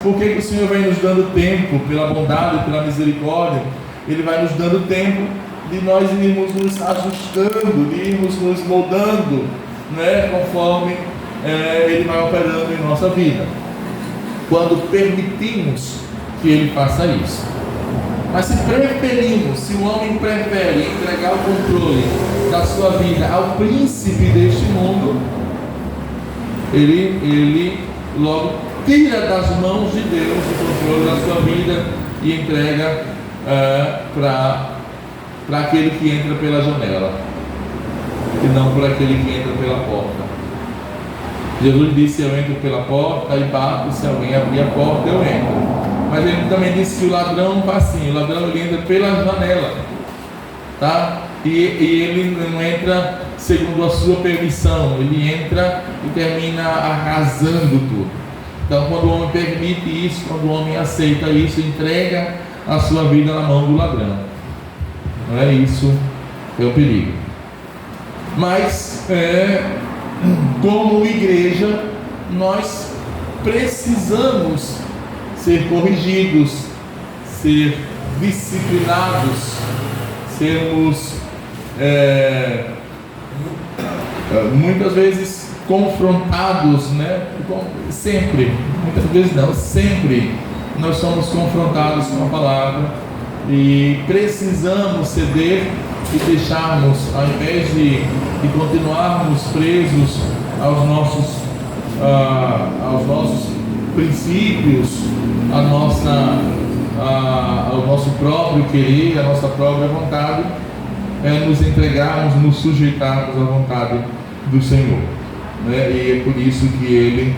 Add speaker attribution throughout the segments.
Speaker 1: Por que o Senhor vem nos dando tempo, pela bondade, pela misericórdia? Ele vai nos dando tempo de nós irmos nos ajustando, de irmos nos moldando, né, conforme Ele vai operando em nossa vida, quando permitimos que Ele faça isso. Mas se preferimos, se o homem prefere entregar o controle da sua vida ao príncipe deste mundo, ele logo tira das mãos de Deus o controle da sua vida e entrega para aquele que entra pela janela, e não por aquele que entra pela porta. Jesus disse: eu entro pela porta e bato, se alguém abrir a porta eu entro. Mas ele também disse que o ladrão não faz assim, o ladrão ele entra pela janela, tá? E ele não entra segundo a sua permissão, ele entra e termina arrasando tudo. Então, quando o homem permite isso, quando o homem aceita isso, entrega a sua vida na mão do ladrão. Não é isso, é o perigo. Mas, como igreja, nós precisamos ser corrigidos, ser disciplinados, sermos muitas vezes confrontados, né? Sempre, muitas vezes não, sempre nós somos confrontados com a palavra e precisamos ceder e deixarmos, ao invés de continuarmos presos aos nossos princípios, ao nosso próprio querer, à nossa própria vontade, nos entregarmos, nos sujeitarmos à vontade do Senhor, né? E é por isso que Ele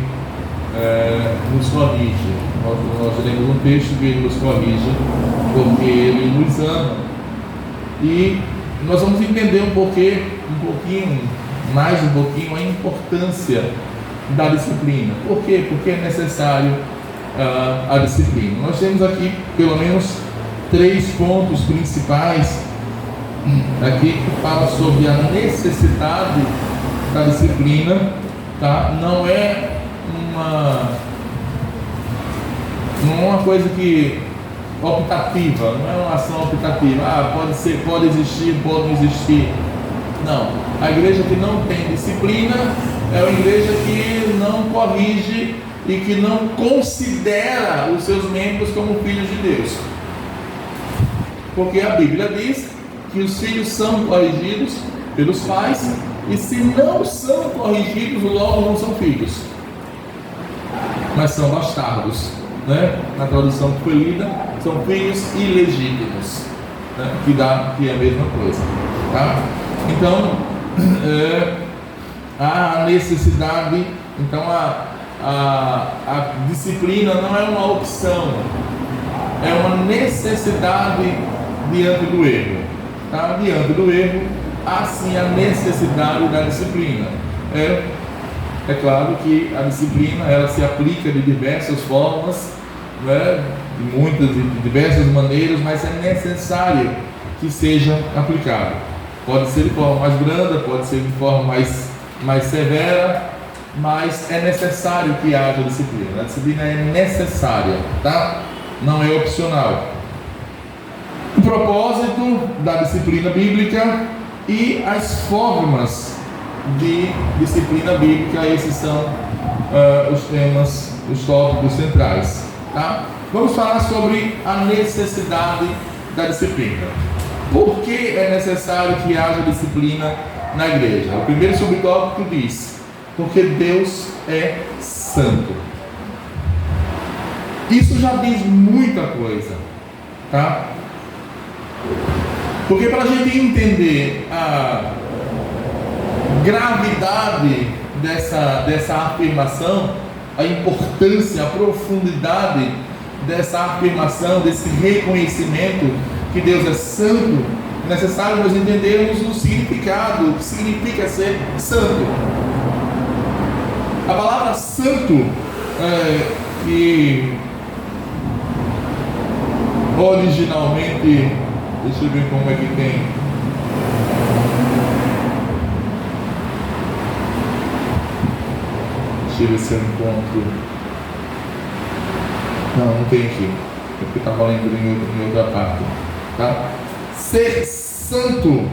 Speaker 1: nos corrige. Nós lemos um texto que Ele nos corrige, porque Ele nos ama. E nós vamos entender um pouquinho a importância da disciplina. Por quê? Porque é necessário a disciplina. Nós temos aqui pelo menos 3 pontos principais aqui que fala sobre a necessidade da disciplina, tá? Não é uma coisa que optativa, não é uma ação optativa. Pode existir, pode não existir. Não. A igreja que não tem disciplina é uma igreja que não corrige e que não considera os seus membros como filhos de Deus. Porque a Bíblia diz que os filhos são corrigidos pelos pais, e se não são corrigidos, logo não são filhos, mas são bastardos, né? Na tradução que foi lida, são filhos ilegítimos, né? Que é a mesma coisa, tá? Então, há necessidade. Então a disciplina não é uma opção, é uma necessidade diante do erro, tá? Diante do erro, há sim a necessidade da disciplina. É claro que a disciplina ela se aplica de diversas formas, né? De diversas maneiras, mas é necessário que seja aplicada. Pode ser de forma mais branda, pode ser de forma mais severa, mas é necessário que haja disciplina. A disciplina é necessária, tá? Não é opcional. O propósito da disciplina bíblica e as formas de disciplina bíblica, esses são os temas, os tópicos centrais, tá? Vamos falar sobre a necessidade da disciplina. Por que é necessário que haja disciplina na igreja? O primeiro subtópico diz: porque Deus é santo. Isso já diz muita coisa, tá? Porque para a gente entender a gravidade dessa afirmação, a importância, a profundidade dessa afirmação, desse reconhecimento que Deus é santo, é necessário nós entendermos o significado, o que significa ser santo. A palavra santo, que originalmente, deixa eu ver como é que tem. Deixa eu ver se eu encontro. Não tem aqui. É porque estava lendo em outra parte. Tá? Ser santo.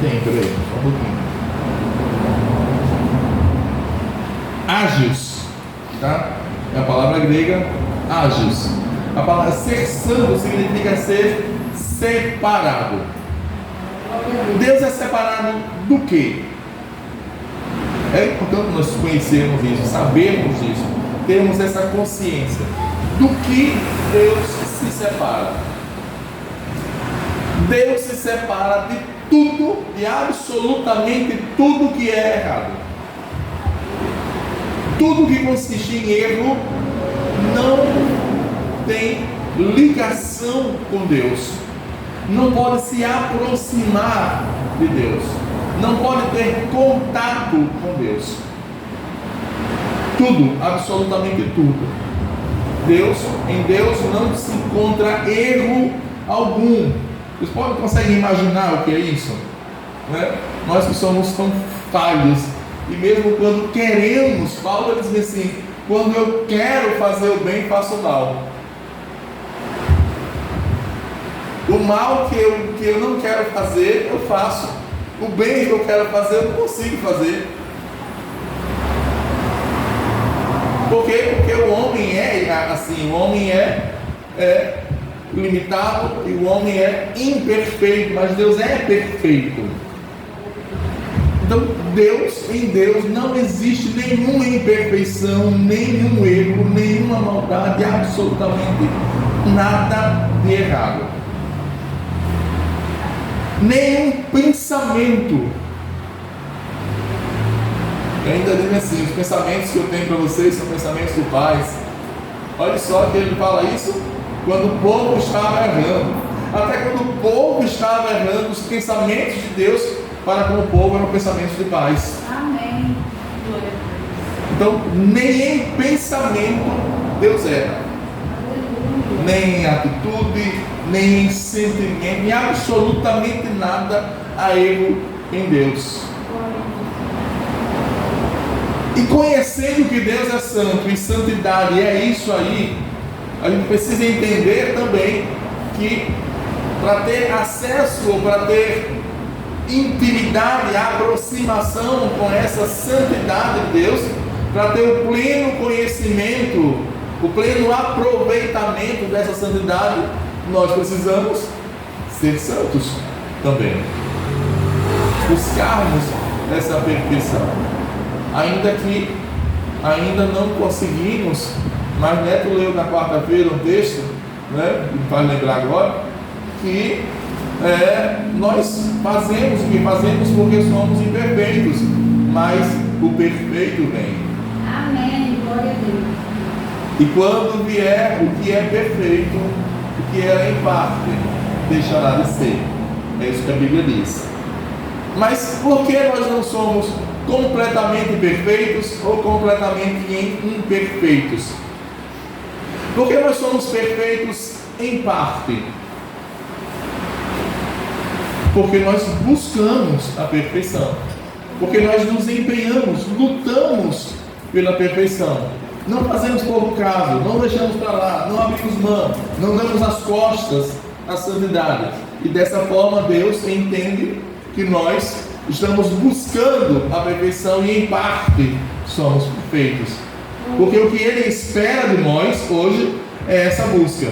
Speaker 1: Tem, peraí, só um pouquinho. Ágios, tá? É a palavra grega ágios. A palavra ser santo significa ser separado. Deus é separado do quê? É importante nós conhecermos isso, sabermos isso, termos essa consciência do que Deus se separa. Deus se separa de tudo e absolutamente tudo que é errado. Tudo que consiste em erro não tem ligação com Deus, não pode se aproximar de Deus, não pode ter contato com Deus. Tudo, absolutamente tudo. Em Deus não se encontra erro algum. Vocês conseguem imaginar o que é isso? Né? Nós que somos tão falhos, e mesmo quando queremos, Paulo diz assim: quando eu quero fazer o bem, faço o mal. O mal que eu não quero fazer, eu faço. O bem que eu quero fazer, eu não consigo fazer. Por quê? Porque o homem é assim, o homem é limitado e o homem é imperfeito, mas Deus é perfeito. Então, em Deus não existe nenhuma imperfeição, nenhum erro, nenhuma maldade, absolutamente nada de errado. Nenhum pensamento. Eu ainda digo assim: os pensamentos que eu tenho para vocês são pensamentos do Pai. Olha só que ele fala isso quando o povo estava errando. Até quando o povo estava errando, os pensamentos de Deus para com o povo eram pensamentos de paz.
Speaker 2: Amém.
Speaker 1: Então, nem em pensamento Deus erra, nem em atitude, nem em sentimento, em absolutamente nada há erro em Deus. E conhecendo que Deus é santo e santidade é isso aí, a gente precisa entender também que para ter acesso ou para ter intimidade, aproximação com essa santidade de Deus, para ter o pleno conhecimento, o pleno aproveitamento dessa santidade, nós precisamos ser santos também, buscarmos essa perfeição, ainda não conseguimos. Mas Neto leu na quarta-feira um texto, né, que me faz lembrar agora, que nós fazemos o que fazemos porque somos imperfeitos, mas o perfeito vem.
Speaker 2: Amém, glória a Deus.
Speaker 1: E quando vier o que é perfeito, o que era em parte, deixará de ser. É isso que a Bíblia diz. Mas por que nós não somos completamente perfeitos ou completamente imperfeitos? Porque nós somos perfeitos em parte. Porque nós buscamos a perfeição. Porque nós nos empenhamos, lutamos pela perfeição. Não fazemos pouco caso, não deixamos para lá, não abrimos mão, não damos as costas à santidade. E dessa forma Deus entende que nós estamos buscando a perfeição e em parte somos perfeitos. Porque o que Ele espera de nós hoje é essa busca.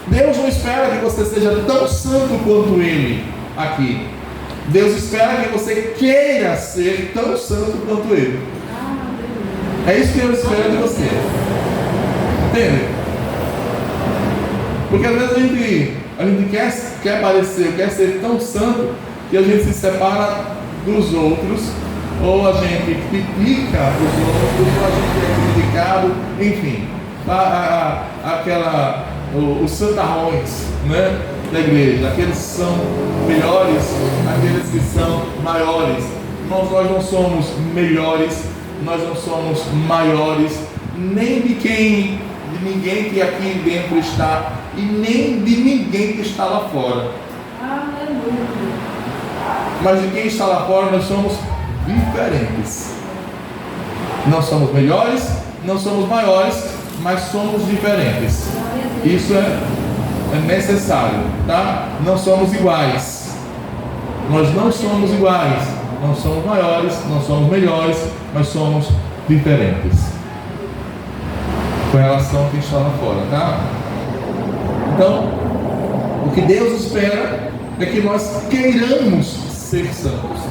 Speaker 1: Deus não espera que você seja tão santo quanto Ele aqui. Deus espera que você queira ser tão santo quanto Ele. É isso que Ele espera de você. Entende? Porque às vezes a gente quer parecer, quer ser tão santo que a gente se separa dos outros, ou a gente critica os outros, ou a gente é criticado, enfim, os santarrões, né, da igreja, aqueles que são melhores, aqueles que são maiores. Irmãos, nós não somos melhores, nós não somos maiores, nem de ninguém que aqui dentro está, e nem de ninguém que está lá fora.
Speaker 2: Aleluia.
Speaker 1: Mas de quem está lá fora nós somos diferentes. Não somos melhores, não somos maiores, mas somos diferentes. Isso é necessário, tá? Não somos iguais. Nós não somos iguais. Não somos maiores, não somos melhores, mas somos diferentes. Com relação a quem está lá fora, tá? Então, o que Deus espera é que nós queiramos ser santos.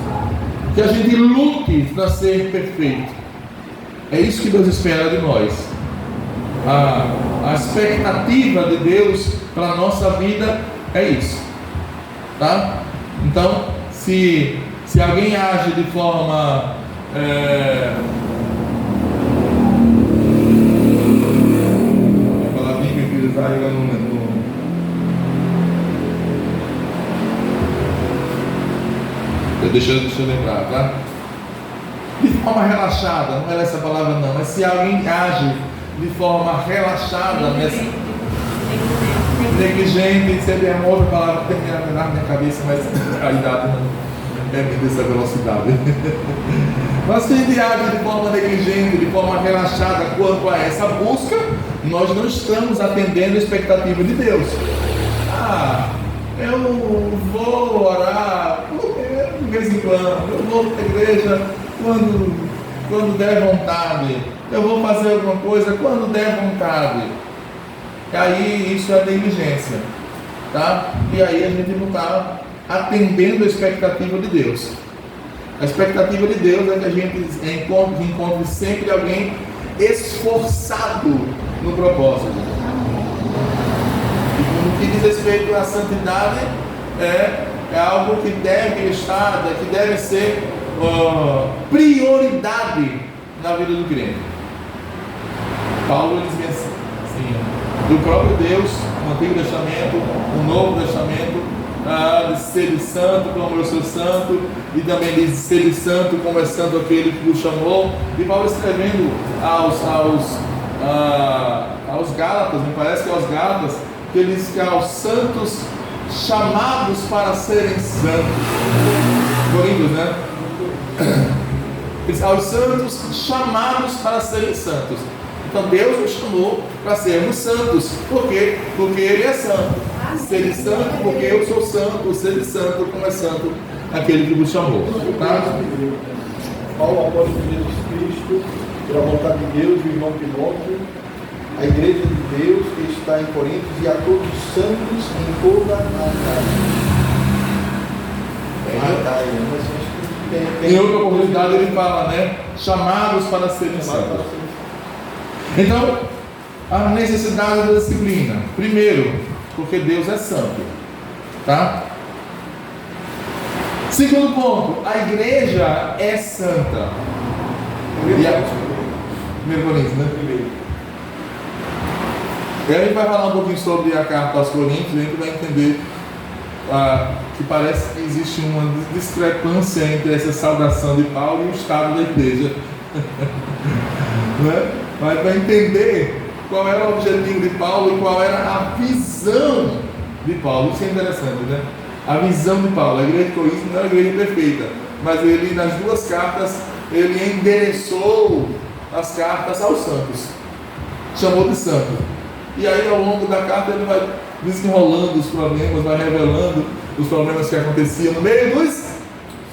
Speaker 1: Que a gente lute para ser perfeito. É isso que Deus espera de nós. A expectativa de Deus para a nossa vida é isso, tá? Então, se alguém age de forma a palavrinha que eu quis usar, eu não lembro. Deixa eu lembrar, tá? De forma relaxada, não era essa palavra não, mas se alguém age de forma relaxada, negligente, sempre é uma outra palavra que tem na minha cabeça, mas a idade não permite essa velocidade. Mas se a gente age de forma negligente, de forma relaxada quanto a essa busca, nós não estamos atendendo a expectativa de Deus. Eu vou orar de vez em quando, eu vou para a igreja quando der vontade, eu vou fazer alguma coisa quando der vontade. E aí isso é negligência, tá? E aí a gente não está atendendo a expectativa de Deus. A expectativa de Deus é que a gente encontre sempre alguém esforçado no propósito. E no que diz respeito à santidade, é algo que deve estar, que deve ser prioridade na vida do crente. Paulo diz assim, do próprio Deus, no Antigo Testamento, no Novo Testamento, de ser santo como eu sou santo, e também de ser santo como é santo aquele que o chamou. E Paulo escrevendo aos Gálatas, me parece que aos Gálatas, que ele diz que aos santos chamados para serem santos. Coríntios, né? Aos santos chamados para serem santos. Então Deus nos chamou para sermos santos. Por quê? Porque Ele é santo. Ser santo porque eu sou santo. Ser santo como é santo aquele que nos chamou. Tá?
Speaker 3: Paulo, apóstolo de Jesus Cristo, pela vontade de Deus, o irmão Timóteo, a igreja de Deus que está em Coríntios, e a todos os santos em toda a Acaia.
Speaker 1: Em outra oportunidade ele fala, né? Chamados para serem santos. Então, a necessidade da disciplina. Primeiro, porque Deus é santo. Tá? Segundo ponto, a igreja é santa. Primeiro Coríntios, né? E a gente vai falar um pouquinho sobre a carta aos Coríntios, e a gente vai entender que parece que existe uma discrepância entre essa saudação de Paulo e o estado da igreja. Né? Mas para entender qual era o objetivo de Paulo e qual era a visão de Paulo. Isso é interessante, né? A visão de Paulo. A igreja de Corinto não era a igreja perfeita, mas ele, nas duas cartas, ele endereçou as cartas aos santos, chamou de santo. E aí, ao longo da carta, ele vai desenrolando os problemas, vai revelando os problemas que aconteciam no meio dos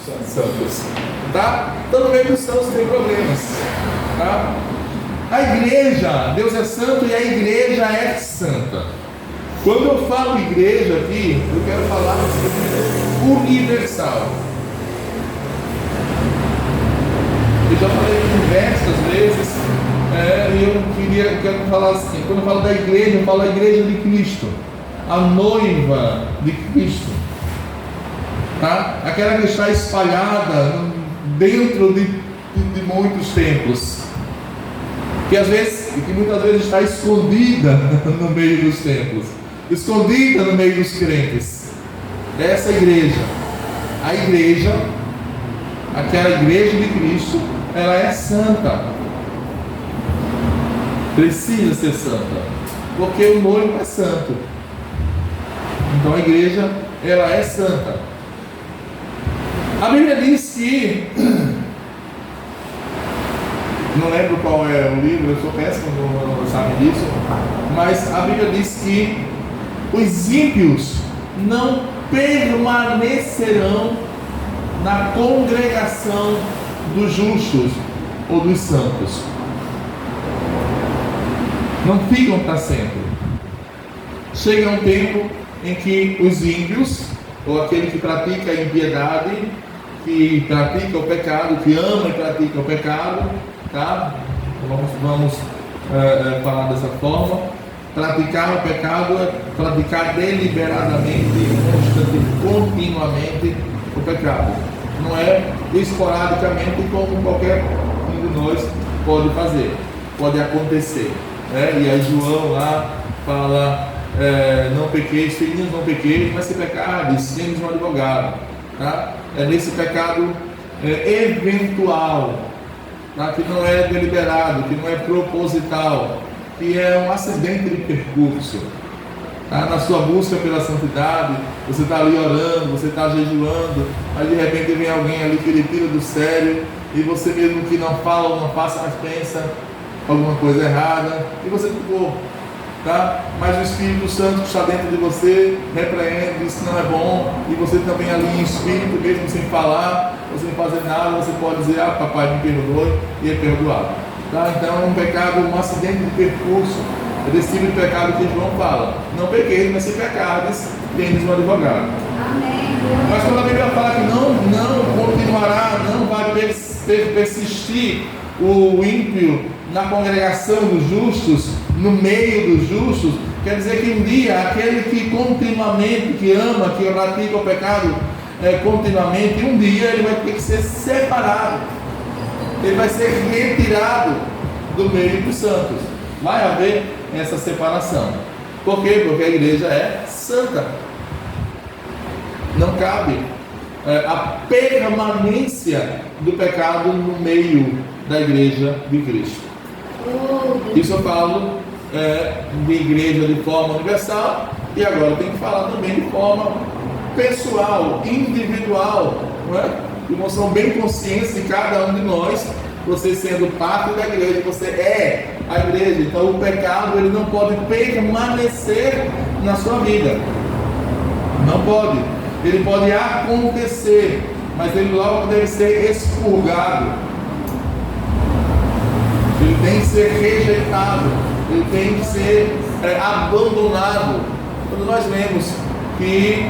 Speaker 1: santos. Tá? Então, no meio dos santos tem problemas. Tá? A igreja, Deus é santo e a igreja é santa. Quando eu falo igreja aqui, eu quero falar universal. Eu já falei diversas vezes, e eu quero falar assim, quando eu falo da igreja, eu falo a igreja de Cristo, a noiva de Cristo, tá? Aquela que está espalhada dentro de muitos templos, que muitas vezes está escondida no meio dos templos, escondida no meio dos crentes. Essa igreja, a igreja, aquela igreja de Cristo, ela é santa, precisa ser santa, porque o noivo é santo. Então a igreja, ela é santa. A Bíblia diz que Não lembro qual é o livro, eu sou péssimo, não sabe disso. Mas a Bíblia diz que os ímpios não permanecerão na congregação dos justos ou dos santos. Não ficam para sempre. Chega um tempo em que os ímpios, ou aquele que pratica a impiedade, que pratica o pecado, que ama e pratica o pecado, tá? Vamos falar dessa forma. Praticar o pecado é praticar deliberadamente, continuamente o pecado. Não é esporadicamente como qualquer um de nós pode fazer, pode acontecer. E aí João lá fala, não pequeis, filhinhos, não pequeis, mas se pecardes, temos um advogado. Tá? É nesse pecado eventual, tá? Que não é deliberado, que não é proposital, que é um acidente de percurso. Tá? Na sua busca pela santidade, você está ali orando, você está jejuando, aí de repente vem alguém ali que lhe tira do sério, e você mesmo que não fala ou não passa, mas pensa alguma coisa errada, e você ficou. Tá? Mas o Espírito Santo que está dentro de você repreende, diz que não é bom, e você também ali em espírito, mesmo sem falar, ou sem fazer nada, você pode dizer, papai me perdoe, e é perdoado. Tá? Então é um pecado, um acidente de percurso, é desse tipo de pecado que João fala. Não pequeis, mas se pecardes, tendes um advogado.
Speaker 2: Amém.
Speaker 1: Mas quando a Bíblia fala que não continuará, não vai persistir o ímpio na congregação dos justos, no meio dos justos, quer dizer que um dia aquele que continuamente, que ama, que pratica o pecado continuamente, um dia ele vai ter que ser separado, ele vai ser retirado do meio dos santos. Vai haver essa separação. Por quê? Porque a igreja é santa. Não cabe a permanência do pecado no meio da igreja de Cristo. Isso eu falo de igreja de forma universal, e agora eu tenho que falar também de forma pessoal, individual, não é? Irmãos, são bem conscientes de cada um de nós. Você sendo parte da igreja, você é a igreja. Então o pecado ele não pode permanecer na sua vida. Não pode. Ele pode acontecer, mas ele logo deve ser expurgado. Ele tem que ser rejeitado, ele tem que ser abandonado. Quando nós lemos que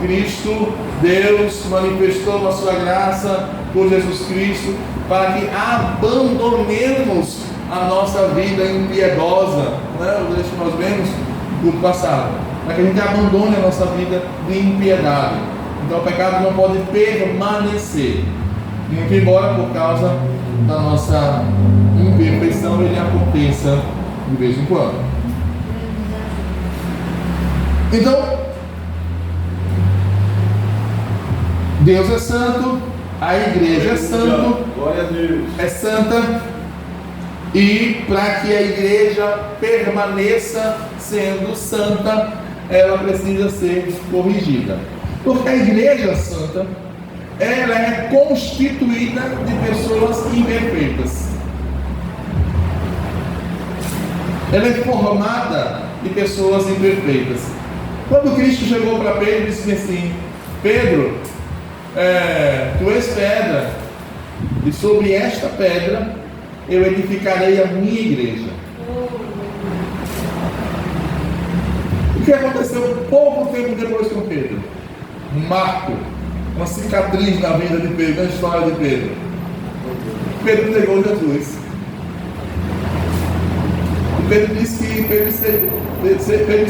Speaker 1: Cristo, Deus manifestou a sua graça por Jesus Cristo para que abandonemos a nossa vida impiedosa, né? O que nós vemos no passado, para que a gente abandone a nossa vida de impiedade. Então o pecado não pode permanecer, muito embora por causa da nossa imperfeição ele aconteça de vez em quando. Então Deus é santo, a igreja é santo,
Speaker 3: glória a Deus,
Speaker 1: é santa, e para que a igreja permaneça sendo santa, ela precisa ser corrigida. Porque a igreja santa, ela é constituída de pessoas imperfeitas. Ela é formada de pessoas imperfeitas. Quando Cristo chegou para Pedro e disse assim: Pedro, tu és pedra, e sobre esta pedra eu edificarei a minha igreja. O que aconteceu pouco tempo depois com Pedro? Um marco, uma cicatriz na vida de Pedro, na história de Pedro. Pedro negou Jesus. E Pedro disse que Pedro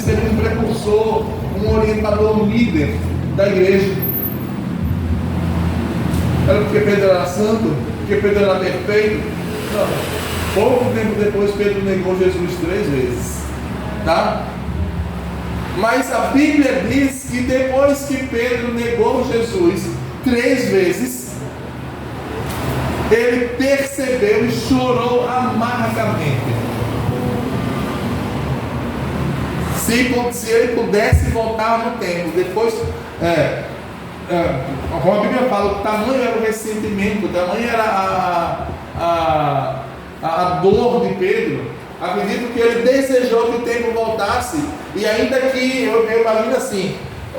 Speaker 1: seria um precursor, um orientador, um líder da igreja. Era porque Pedro era santo? Porque Pedro era perfeito? Não. Pouco tempo depois Pedro negou Jesus 3 vezes. Tá? Mas a Bíblia diz que depois que Pedro negou Jesus 3 vezes, ele percebeu e chorou amargamente. Se ele pudesse voltar no tempo, depois, como a Bíblia fala, o tamanho era o ressentimento, o tamanho era a dor de Pedro, acredito que ele desejou que o tempo voltasse, e ainda que eu imagino assim,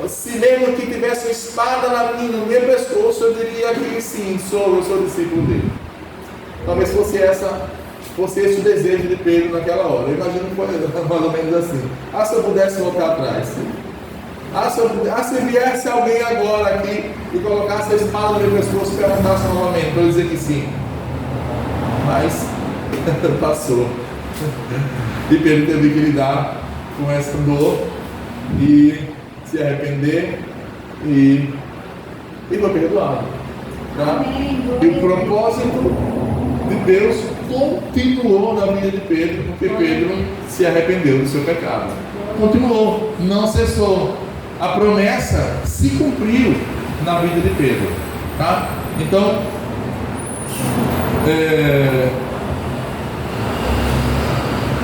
Speaker 1: se mesmo que tivesse uma espada no meu pescoço, eu diria que sim, eu sou discípulo dele. Talvez fosse esse o desejo de Pedro naquela hora. Eu imagino que foi mais ou menos assim. Se eu pudesse voltar atrás. Se viesse alguém agora aqui e colocasse a espada no meu pescoço e perguntasse novamente, para eu dizer que sim. Mas passou. E Pedro teve que lidar com essa dor e se arrepender e foi perdoado. Tá? E o propósito de Deus continuou na vida de Pedro, porque Pedro se arrependeu do seu pecado. Continuou, não cessou. A promessa se cumpriu na vida de Pedro. Tá? Então,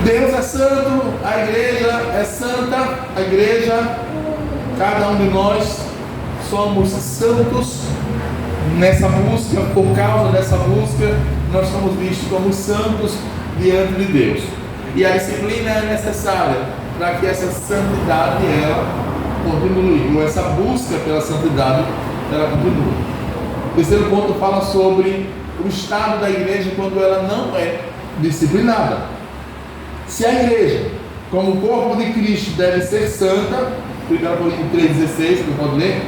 Speaker 1: Deus é santo, a igreja é santa, a igreja, cada um de nós somos santos nessa busca, por causa dessa busca, nós somos vistos como santos diante de Deus. E a disciplina é necessária para que essa santidade ela continue, ou essa busca pela santidade ela continue. O terceiro ponto fala sobre o estado da igreja quando ela não é disciplinada. Se a igreja, como o corpo de Cristo, deve ser santa, 1 Coríntios 3,16, que pode ler,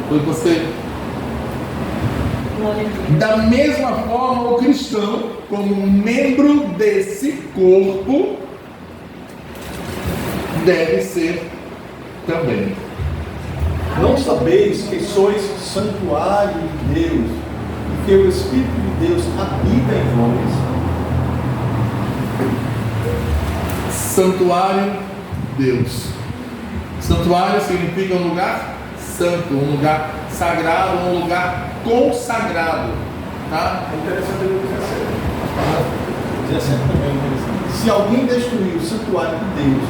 Speaker 1: depois você. Da mesma forma, o cristão, como membro desse corpo, deve ser também.
Speaker 3: Não sabeis que sois santuário de Deus, e que o Espírito de Deus habita em vós?
Speaker 1: Santuário de Deus. Santuário significa um lugar santo, um lugar sagrado, um lugar consagrado. Tá?
Speaker 3: Interessante o que 17 também é interessante. Se alguém destruir o santuário de Deus,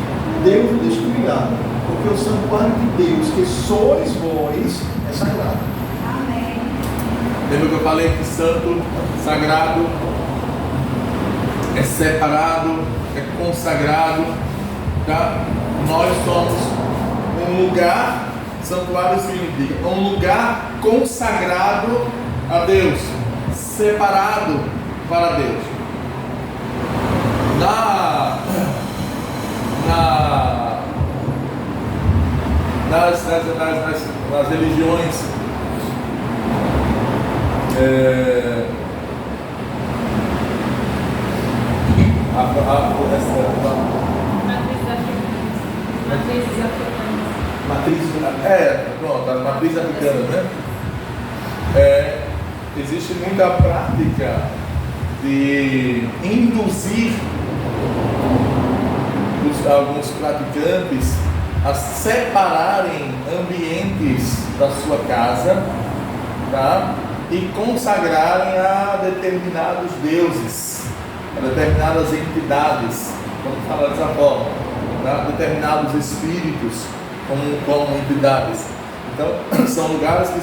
Speaker 3: Deus o destruirá, porque o santuário de Deus, que sois vós, é sagrado.
Speaker 2: Amém.
Speaker 1: Lembra que eu falei que santo, sagrado, é separado, é consagrado, tá? Nós somos um lugar, santuário significa um lugar consagrado a Deus, separado para Deus. Nas religiões a matriz africana, né? Existe muita prática de induzir alguns praticantes a separarem ambientes da sua casa, tá? E consagrarem a determinados deuses, a determinadas entidades, vamos falar dessa forma, tá? Determinados espíritos como entidades. Então, são lugares que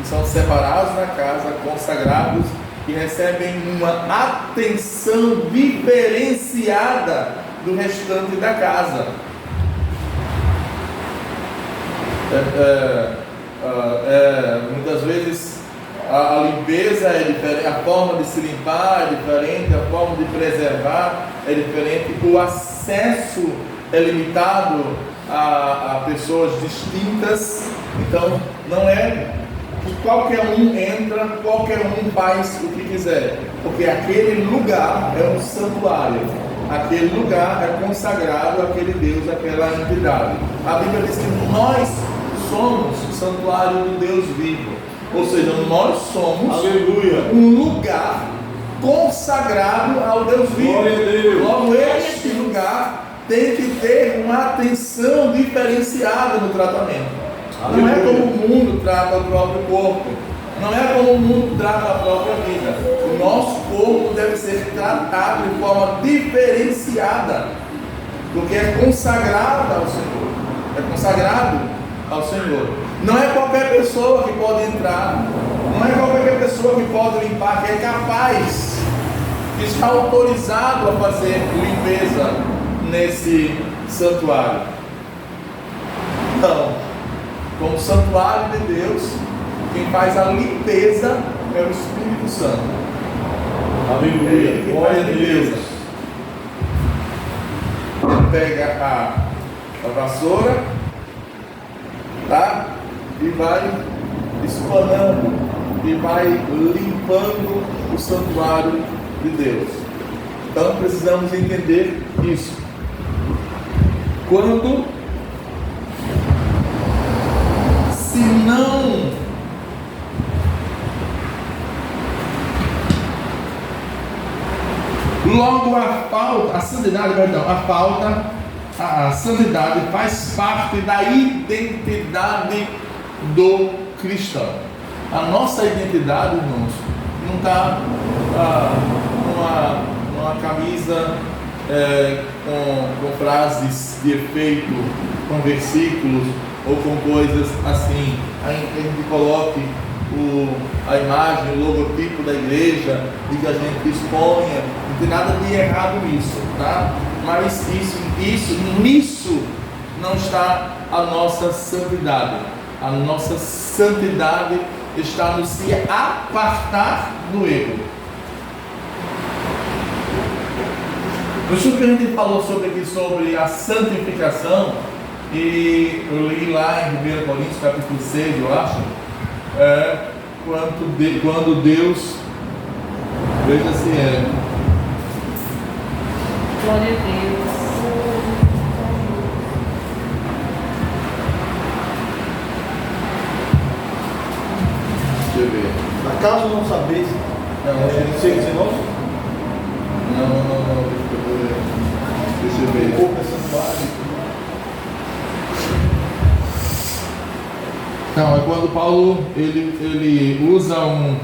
Speaker 1: são separados na casa, consagrados, que recebem uma atenção diferenciada do restante da casa. Muitas vezes a limpeza é diferente, a forma de se limpar é diferente, a forma de preservar é diferente, o acesso é limitado a pessoas distintas. Então não é que qualquer um entra, qualquer um faz o que quiser, porque aquele lugar é um santuário, aquele lugar é consagrado àquele Deus, àquela entidade. A Bíblia diz que nós somos o santuário do Deus vivo, ou seja, nós somos um lugar consagrado ao Deus vivo.
Speaker 3: Glória a Deus.
Speaker 1: Logo, este lugar tem que ter uma atenção diferenciada no tratamento. Não é como o mundo trata o próprio corpo, não é como o mundo trata a própria vida. O nosso corpo deve ser tratado de forma diferenciada, porque é consagrado ao Senhor. É consagrado ao Senhor. Não é qualquer pessoa que pode entrar, não é qualquer pessoa que pode limpar, que é capaz que está autorizado a fazer limpeza nesse santuário. Não. Como santuário de Deus, quem faz a limpeza é o Espírito Santo.
Speaker 3: Aleluia.
Speaker 1: Ele que faz a limpeza. Ele pega a vassoura, tá? E vai espanando e vai limpando o santuário de Deus. Então precisamos entender isso. Quando, se não logo a santidade, a santidade faz parte da identidade do cristão. A nossa identidade, irmãos, não está numa camisa com frases de efeito, com versículos ou com coisas assim. A gente coloque a imagem, o logotipo da igreja e que a gente exponha. Não tem nada de errado nisso, tá? Mas nisso não está a nossa santidade. A nossa santidade está no se apartar do erro. No estudo que a gente falou sobre a santificação, e eu li lá em 1 Coríntios capítulo 6, eu acho, quando Deus, veja se é.
Speaker 2: Glória a Deus.
Speaker 1: Deixa eu ver.
Speaker 3: Acaso não sabeis?
Speaker 1: Não,
Speaker 3: 6:19?
Speaker 1: Não, deixa eu ver.
Speaker 3: Pouco é santuário.
Speaker 1: Não, é quando Paulo ele usa um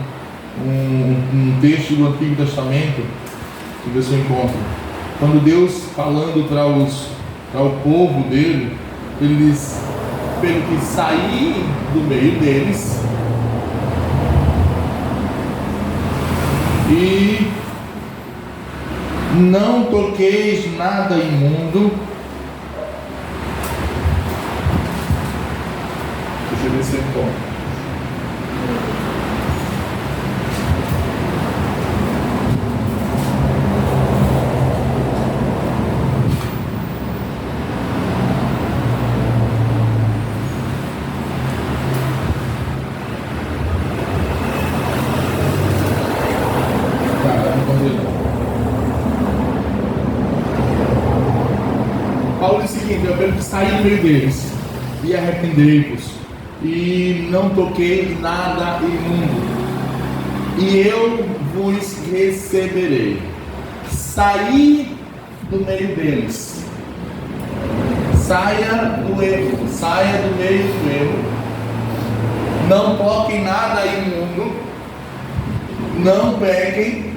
Speaker 1: texto do Antigo Testamento, que você encontra. Quando Deus falando para o povo dele, eles têm que sair do meio deles e não toqueis nada imundo. Deixa eu ver se eu encontro. Paulo diz o seguinte: eu quero que saia do meio deles e arrependei-vos, e não toquei nada imundo, e eu vos receberei. Saí do meio deles, saia do erro, saia do meio do erro, não toquem nada imundo, não pequem,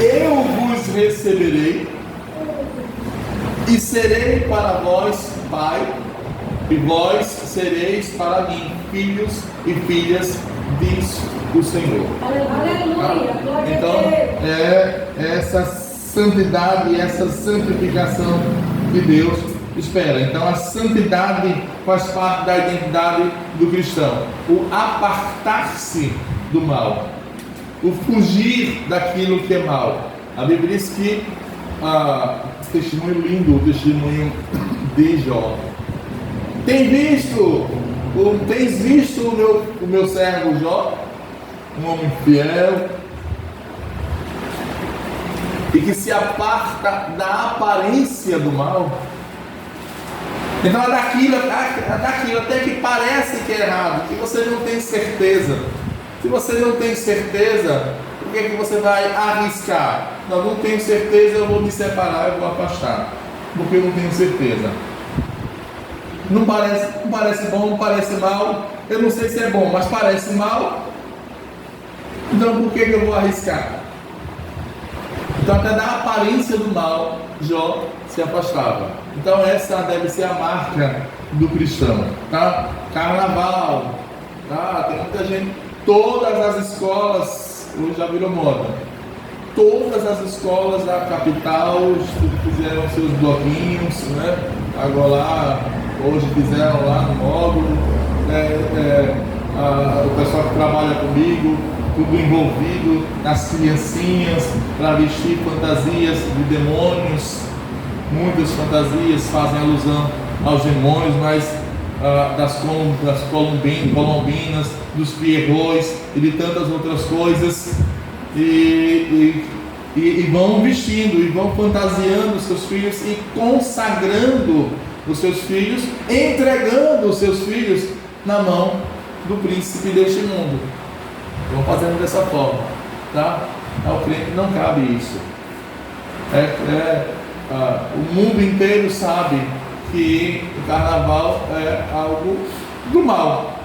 Speaker 1: e eu vos receberei. E serei para vós pai, e vós sereis para mim filhos e filhas, diz o Senhor.
Speaker 2: Aleluia. Glória
Speaker 1: Então,
Speaker 2: a Deus.
Speaker 1: é essa santidade, essa santificação que Deus espera. Então, a santidade faz parte da identidade do cristão. O apartar-se do mal, o fugir daquilo que é mal. A Bíblia diz que testemunho lindo, o testemunho de Jó. Tens visto o meu servo Jó, um homem fiel e que se aparta da aparência do mal. Então é daquilo até que parece que é errado, que você não tem certeza. Se você não tem certeza, por que você vai arriscar? Não tenho certeza, eu vou me separar, eu vou afastar, porque eu não tenho certeza. Não parece bom, não parece mal. Eu não sei se é bom, mas parece mal. Então por que eu vou arriscar? Então até da aparência do mal, Jó se afastava. Então essa deve ser a marca do cristão, tá? Carnaval, tá? Tem muita gente, todas as escolas hoje já virou moda. todas as escolas da capital fizeram seus bloquinhos, né? Agora lá, hoje fizeram lá no módulo, o pessoal que trabalha comigo, tudo envolvido nas criancinhas, para vestir fantasias de demônios. Muitas fantasias fazem alusão aos demônios, mas das colombinas, dos pierrots e de tantas outras coisas, e vão vestindo e vão fantasiando os seus filhos e consagrando os seus filhos, entregando os seus filhos na mão do príncipe deste mundo. Vão fazendo dessa forma, tá? Ao crente não cabe isso. O mundo inteiro sabe que o carnaval é algo do mal.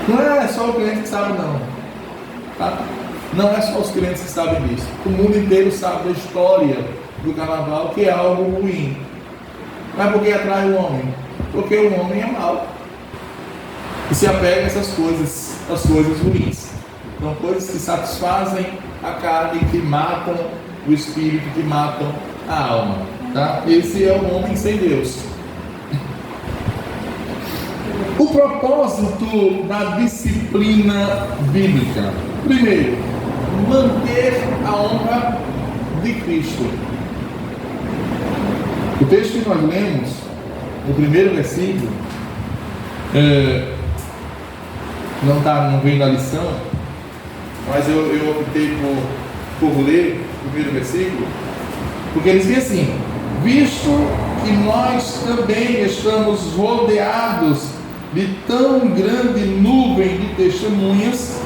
Speaker 1: Não é só o crente que sabe, não. Tá? Não é só os crentes que sabem disso. O mundo inteiro sabe da história do carnaval, que é algo ruim. Mas por que atrai o homem? Porque o homem é mau e se apega a essas coisas, as coisas ruins. São coisas que satisfazem a carne, que matam o espírito, que matam a alma. Tá? Esse é o homem sem Deus. O propósito da disciplina bíblica: primeiro, manter a honra de Cristo. O texto que nós lemos, o primeiro versículo, não vem da lição, mas eu optei por ler o primeiro versículo, porque ele diz assim: visto que nós também estamos rodeados de tão grande nuvem de testemunhas,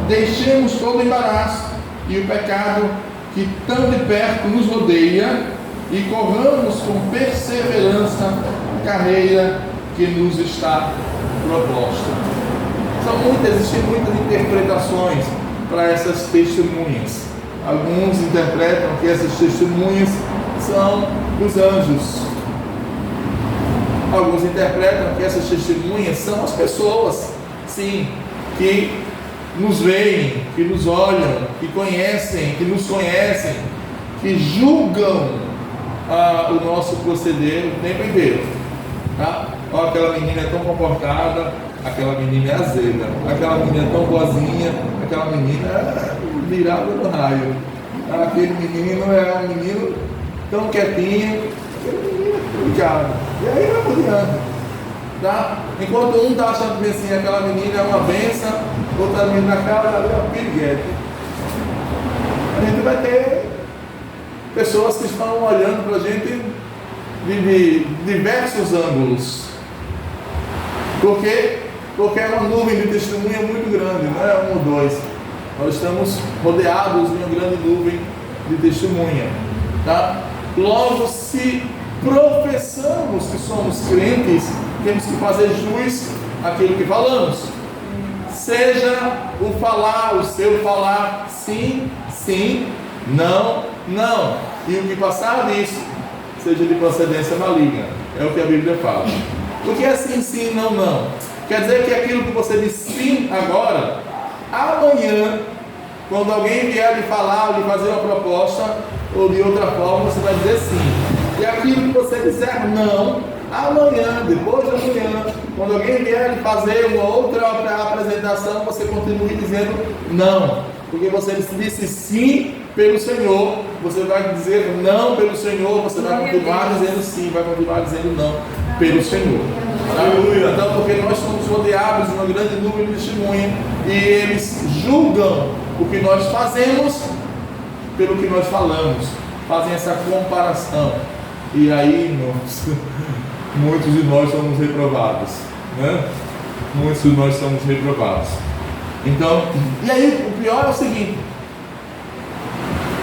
Speaker 1: deixemos todo o embaraço e o pecado que tão de perto nos rodeia e corramos com perseverança a carreira que nos está proposta. Existem muitas interpretações para essas testemunhas. Alguns interpretam que essas testemunhas são os anjos. Alguns interpretam que essas testemunhas são as pessoas, sim, que nos veem, que nos olham, que conhecem, que nos conhecem, que julgam o nosso proceder o tempo inteiro. Tá? Aquela menina é tão comportada, aquela menina é azeda, aquela menina é tão boazinha, aquela menina é virada no raio, aquele menino é um menino tão quietinho, aquele menino é complicado. E aí vai por diante. Tá? Enquanto um está achando que assim, aquela menina é uma benção, outra menina na cara é uma piriguete. A gente vai ter pessoas que estão olhando para a gente de diversos ângulos. Por quê? Porque é uma nuvem de testemunha muito grande, não é um ou dois. Nós estamos rodeados de uma grande nuvem de testemunha. Tá? Logo, se professamos que somos crentes, temos que fazer jus àquilo que falamos. Seja o falar, o seu falar, sim, sim, não, não. E o que passar disso, seja de procedência maligna. É o que a Bíblia fala. O que é sim, sim, não, não? Quer dizer que aquilo que você diz sim agora, amanhã, quando alguém vier lhe falar, ou lhe fazer uma proposta, ou de outra forma, você vai dizer sim. E aquilo que você disser não, amanhã, depois de amanhã, quando alguém vier lhe fazer uma outra apresentação, você continue dizendo não. Porque você disse sim pelo Senhor, você vai dizer não pelo Senhor, você vai continuar dizendo sim, vai continuar dizendo não pelo Senhor. Aleluia. Então, porque nós somos rodeados de uma grande nuvem de testemunha e eles julgam o que nós fazemos pelo que nós falamos, fazem essa comparação. E aí, irmãos, muitos de nós somos reprovados, né? Muitos de nós somos reprovados. Então, e aí o pior é o seguinte: